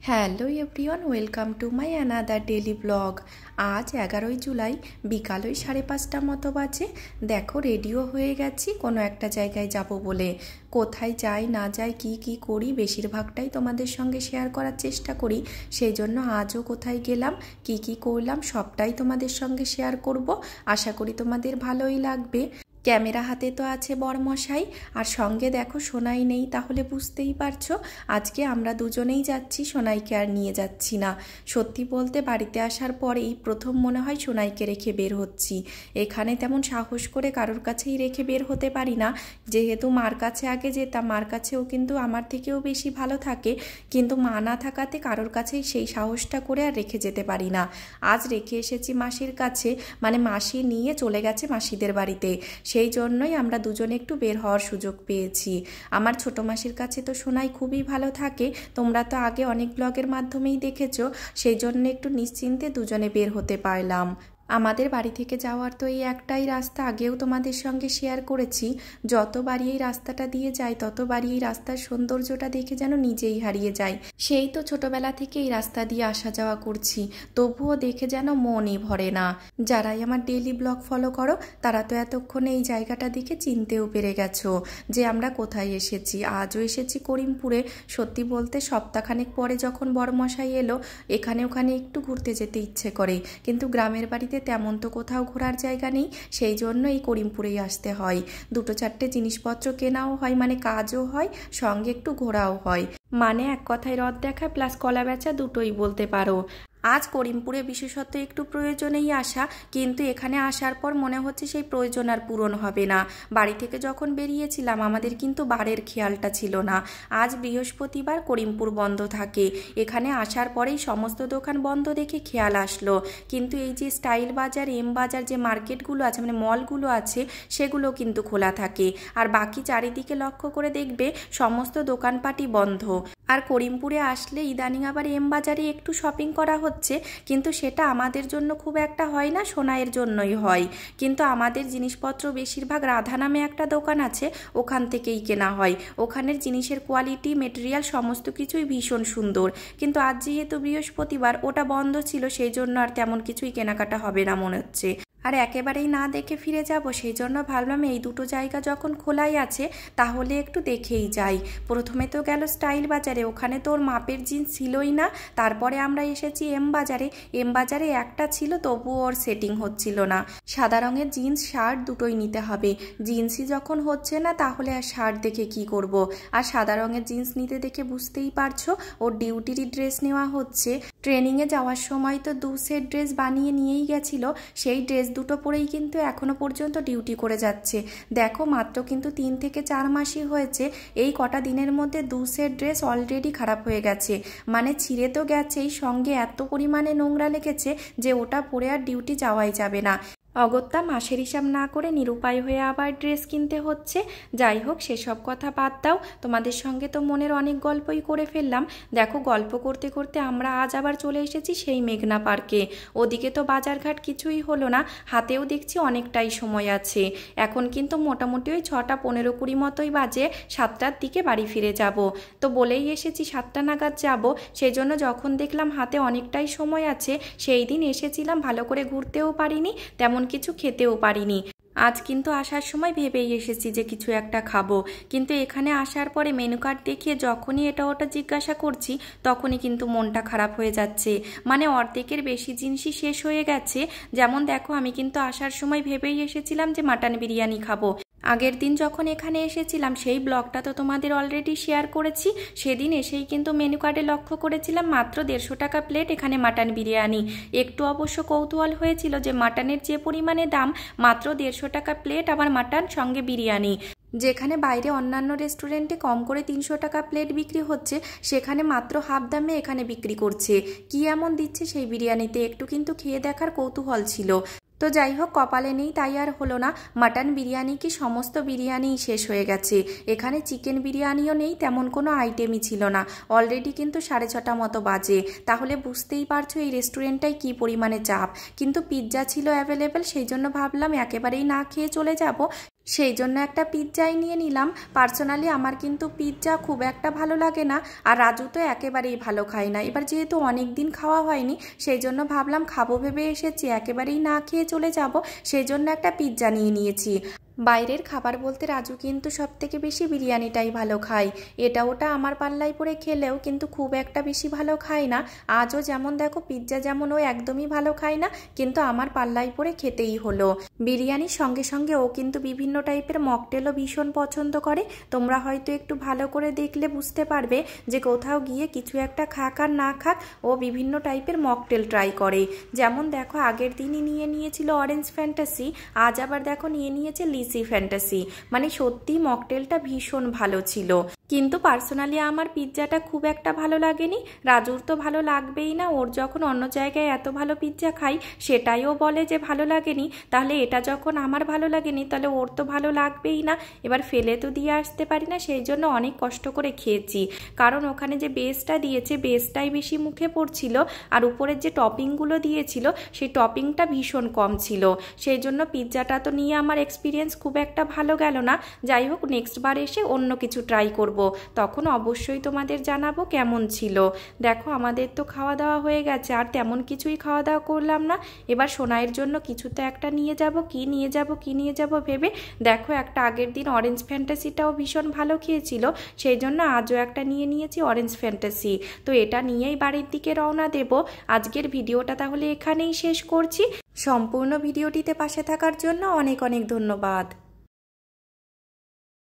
Hello everyone, welcome to my another daily blog. আজ 11ই জুলাই বিকাল ওই 5:30 মতো বাজে। দেখো রেডিও হয়ে গেছি কোনো একটা জায়গায় যাব বলে। কোথায় যাই না যাই কি করি বেশিরভাগটাই তোমাদের সঙ্গে শেয়ার করার চেষ্টা করি। সেই জন্য আজও কোথায় গেলাম কি করলাম সবটাই তোমাদের সঙ্গে শেয়ার করব। আশা করি তোমাদের ভালোই লাগবে। ক্যামেরা হাতে তো আছে বরমশাই, আর সঙ্গে দেখো সোনাই নেই, তাহলে বুঝতেই পারছো আজকে আমরা দুজনেই যাচ্ছি, সোনাইকে আর নিয়ে যাচ্ছি না। সত্যি বলতে বাড়িতে আসার পরেই প্রথম মনে হয় সোনাইকে রেখে বের হচ্ছি। এখানে তেমন সাহস করে কারোর কাছেই রেখে বের হতে পারি না, যেহেতু মার কাছে আগে যেতাম, মার কাছেও কিন্তু আমার থেকেও বেশি ভালো থাকে, কিন্তু মা না থাকাতে কারোর কাছেই সেই সাহসটা করে আর রেখে যেতে পারি না। আজ রেখে এসেছি মাসির কাছে, মানে মাসি নিয়ে চলে গেছে মাসিদের বাড়িতে। সেই জন্যই আমরা দুজনে একটু বের হওয়ার সুযোগ পেয়েছি। আমার ছোট মাসির কাছে তো সোনাই খুবই ভালো থাকে, তোমরা তো আগে অনেক ব্লগের মাধ্যমেই দেখেছো। সেই জন্য একটু নিশ্চিন্তে দুজনে বের হতে পারলাম। আমাদের বাড়ি থেকে যাওয়ার তো এই একটাই রাস্তা, আগেও তোমাদের সঙ্গে শেয়ার করেছি। যতবারই এই রাস্তাটা দিয়ে যাই ততবারই এই রাস্তার সৌন্দর্যটা দেখে যেন নিজেই হারিয়ে যাই। সেই তো ছোটবেলা থেকে এই রাস্তা দিয়ে আসা যাওয়া করছি, তবুও দেখে যেন মনই ভরে না। যারাই আমার ডেইলি ব্লগ ফলো করো তারা তো এতক্ষণে এই জায়গাটা দেখে চিনতেও পেরে গেছো যে আমরা কোথায় এসেছি। আজও এসেছি করিমপুরে। সত্যি বলতে সপ্তাহখানেক পরে যখন বড়মশাই এলো, এখানে ওখানে একটু ঘুরতে যেতে ইচ্ছে করে, কিন্তু গ্রামের বাড়িতে তেমন তো কোথাও ঘোরার জায়গা নেই। সেই জন্য এই করিমপুরেই আসতে হয়। দুটো চারটে জিনিসপত্র কেনাও হয়, মানে কাজও হয়, সঙ্গে একটু ঘোরাও হয়। মানে এক কথায় রথ দেখা প্লাস কলা বেচা দুটোই বলতে পারো। আজ করিমপুরে বিশেষত একটু প্রয়োজনেই আসা, কিন্তু এখানে আসার পর মনে হচ্ছে সেই প্রয়োজন আর পূরণ হবে না। বাড়ি থেকে যখন বেরিয়েছিলাম আমাদের কিন্তু বারের খেয়ালটা ছিল না। আজ বৃহস্পতিবার, করিমপুর বন্ধ থাকে। এখানে আসার পরেই সমস্ত দোকান বন্ধ দেখে খেয়াল আসলো, কিন্তু এই যে স্টাইল বাজার, এম বাজার, যে মার্কেটগুলো আছে মানে মলগুলো আছে, সেগুলো কিন্তু খোলা থাকে। আর বাকি চারিদিকে লক্ষ্য করে দেখবে সমস্ত দোকানপাটই বন্ধ। আর করিমপুরে আসলে ইদানিং আবার এম বাজারে একটু শপিং করা হচ্ছে, কিন্তু সেটা আমাদের জন্য খুব একটা হয় না, সোনাইয়ের জন্যই হয়। কিন্তু আমাদের জিনিসপত্র বেশিরভাগ রাধা নামে একটা দোকান আছে, ওখান থেকেই কেনা হয়। ওখানের জিনিসের কোয়ালিটি, মেটেরিয়াল সমস্ত কিছুই ভীষণ সুন্দর। কিন্তু আজ যেহেতু বৃহস্পতিবার ওটা বন্ধ ছিল, সেই জন্য আর তেমন কিছুই কেনাকাটা হবে না মনে হচ্ছে। আর একেবারেই না দেখে ফিরে যাব, সেই জন্য ভাবলাম এই দুটো জায়গা যখন খোলাই আছে তাহলে একটু দেখেই যাই। প্রথমে তো গেল স্টাইল বাজারে, ওখানে তো ওর মাপের জিন্স ছিলই না। তারপরে আমরা এসেছি এম বাজারে। এম বাজারে একটা ছিল, তবুও ওর সেটিং হচ্ছিল না। সাদা রঙের জিন্স শার্ট দুটোই নিতে হবে, জিন্সই যখন হচ্ছে না তাহলে আর শার্ট দেখে কি করব। আর সাদা রঙের জিন্স নিতে দেখে বুঝতেই পারছো ওর ডিউটিরই ড্রেস নেওয়া হচ্ছে। ট্রেনিংয়ে যাওয়ার সময় তো 2 সেট ড্রেস বানিয়ে নিয়েই গেছিল, সেই ড্রেস দুটো পরেই কিন্তু এখনো পর্যন্ত ডিউটি করে যাচ্ছে। দেখো মাত্র কিন্তু 3 থেকে 4 মাসই হয়েছে, এই কটা দিনের মধ্যে 2 সেট ড্রেস অলরেডি খারাপ হয়ে গেছে। মানে ছিঁড়ে তো গেছেই, সঙ্গে এত পরিমাণে নোংরা লেগেছে যে ওটা পরে আর ডিউটি যাওয়াই যাবে না। অগত্যা মাসের হিসাব না করে নিরুপায় হয়ে আবার ড্রেস কিনতে হচ্ছে। যাই হোক, সেসব কথা বাদ দাও, তোমাদের সঙ্গে তো মনের অনেক গল্পই করে ফেললাম। দেখো গল্প করতে করতে আমরা আজ আবার চলে এসেছি সেই মেঘনা পার্কে। ওদিকে তো বাজারঘাট কিছুই হলো না, হাতেও দেখছি অনেকটাই সময় আছে। এখন কিন্তু মোটামুটি ওই 6টা 15-20 মতোই বাজে, 7টার দিকে বাড়ি ফিরে যাব। তো বলেই এসেছি 7টা নাগাদ যাব, সেই জন্য যখন দেখলাম হাতে অনেকটাই সময় আছে, সেই দিন এসেছিলাম ভালো করে ঘুরতেও পারিনি, তেমন কিছু খেতেও পারিনি। আজ কিন্তু আসার সময় ভেবেই এসেছি যে কিছু একটা খাবো, কিন্তু এখানে আসার পরে মেনু কার্ড দেখিয়ে যখনই এটা ওটা জিজ্ঞাসা করছি তখনই কিন্তু মনটা খারাপ হয়ে যাচ্ছে। মানে অর্ধেকের বেশি জিনিসই শেষ হয়ে গেছে। যেমন দেখো, আমি কিন্তু আসার সময় ভেবেই এসেছিলাম যে মাটন বিরিয়ানি খাবো। আগের দিন যখন এখানে এসেছিলাম সেই ব্লগটা তো তোমাদের অলরেডি শেয়ার করেছি। সেদিন এসেই কিন্তু মেনু কার্ডে লক্ষ্য করেছিলাম মাত্র 150 টাকা প্লেট এখানে মাটন বিরিয়ানি। একটু অবশ্য কৌতূহল হয়েছিল যে মাটনের যে পরিমাণে দাম, মাত্র 150 টাকা প্লেট, আবার মাটন সঙ্গে বিরিয়ানি। যেখানে বাইরে অন্যান্য রেস্টুরেন্টে কম করে 300 টাকা প্লেট বিক্রি হচ্ছে, সেখানে মাত্র হাফ দামে এখানে বিক্রি করছে। কি এমন দিচ্ছে সেই বিরিয়ানিতে, একটু কিন্তু খেয়ে দেখার কৌতূহল ছিল। তো যাই হোক, কপালে নেই তাই আর হলো না। মাটন বিরিয়ানি কি সমস্ত বিরিয়ানিই শেষ হয়ে গেছে। এখানে চিকেন বিরিয়ানিও নেই, তেমন কোনো আইটেমই ছিল না। অলরেডি কিন্তু 6:30 মতো বাজে, তাহলে বুঝতেই পারছো এই রেস্টুরেন্টটায় কি পরিমাণে চাপ। কিন্তু পিৎজা ছিল অ্যাভেলেবেল, সেই জন্য ভাবলাম একেবারেই না খেয়ে চলে যাব। সেই জন্য একটা পিৎজাই নিয়ে নিলাম। পার্সোনালি আমার কিন্তু পিৎজা খুব একটা ভালো লাগে না, আর রাজু তো একেবারেই ভালো খায় না। এবার যেহেতু অনেক দিন খাওয়া হয়নি, সেই জন্য ভাবলাম খাবো ভেবে এসেছি, একেবারেই না খেয়ে চলে যাব, সেই জন্য একটা পিৎজা নিয়ে নিয়েছি। বাইরের খাবার বলতে রাজু কিন্তু সবথেকে বেশি বিরিয়ানিটাই ভালো খায়। এটা ওটা আমার পাল্লায় পড়ে খেলেও কিন্তু খুব একটা বেশি ভালো খায় না। আজও যেমন দেখো পিৎজা যেমন ও একদমই ভালো খায় না, কিন্তু আমার পাল্লায় পড়ে খেতেই হলো। বিরিয়ানির সঙ্গে সঙ্গে ও কিন্তু বিভিন্ন টাইপের মকটেলও ভীষণ পছন্দ করে। তোমরা হয়তো একটু ভালো করে দেখলে বুঝতে পারবে যে কোথাও গিয়ে কিছু একটা খাক আর না খাক, ও বিভিন্ন টাইপের মকটেল ট্রাই করে। যেমন দেখো আগের দিনই নিয়ে নিয়েছিল অরেঞ্জ ফ্যান্টাসি, আজ আবার দেখো নিয়ে নিয়েছে লিচি ফ্যান্টাসি। মানে সত্যি মকটেলটা ভীষণ ভালো ছিল। কিন্তু পার্সোনালি আমার পিৎজাটা খুব একটা ভালো লাগেনি। রাজুর তো ভালো লাগবেই না, ওর যখন অন্য জায়গায় এত ভালো পিৎজা খাই সেটাইও বলে যে ভালো লাগেনি, তাহলে এটা যখন আমার ভালো লাগেনি তাহলে ওর তো ভালো লাগবেই না। এবার ফেলে তো দিয়ে আসতে পারি না, সেই জন্য অনেক কষ্ট করে খেয়েছি। কারণ ওখানে যে বেসটা দিয়েছে বেসটাই বেশি মুখে পড়ছিল, আর উপরের যে টপিংগুলো দিয়েছিল সেই টপিংটা ভীষণ কম ছিল। সেই জন্য পিৎজাটা তো নিয়ে আমার এক্সপিরিয়েন্স খুব একটা ভালো গেল না। যাই হোক, নেক্সট বার এসে অন্য কিছু ট্রাই করব, তখন অবশ্যই তোমাদের জানাবো কেমন ছিল। দেখো আমাদের তো খাওয়া দাওয়া হয়ে গেছে, আর তেমন কিছুই খাওয়া দাওয়া করলাম না। এবার সোনাইয়ের জন্য কিছু তো একটা নিয়ে যাব, কি নিয়ে যাব ভেবে দেখো একটা আগের দিন অরেঞ্জ ফ্যান্টাসিটাও ভীষণ ভালো খেয়েছিল, সেই জন্য আজও একটা নিয়ে নিয়েছি অরেঞ্জ ফ্যান্টাসি। তো এটা নিয়েই বাড়ির দিকে রওনা দেব। আজকের ভিডিওটা তাহলে এখানেই শেষ করছি। সম্পূর্ণ ভিডিওটিতে পাশে থাকার জন্য অনেক অনেক ধন্যবাদ।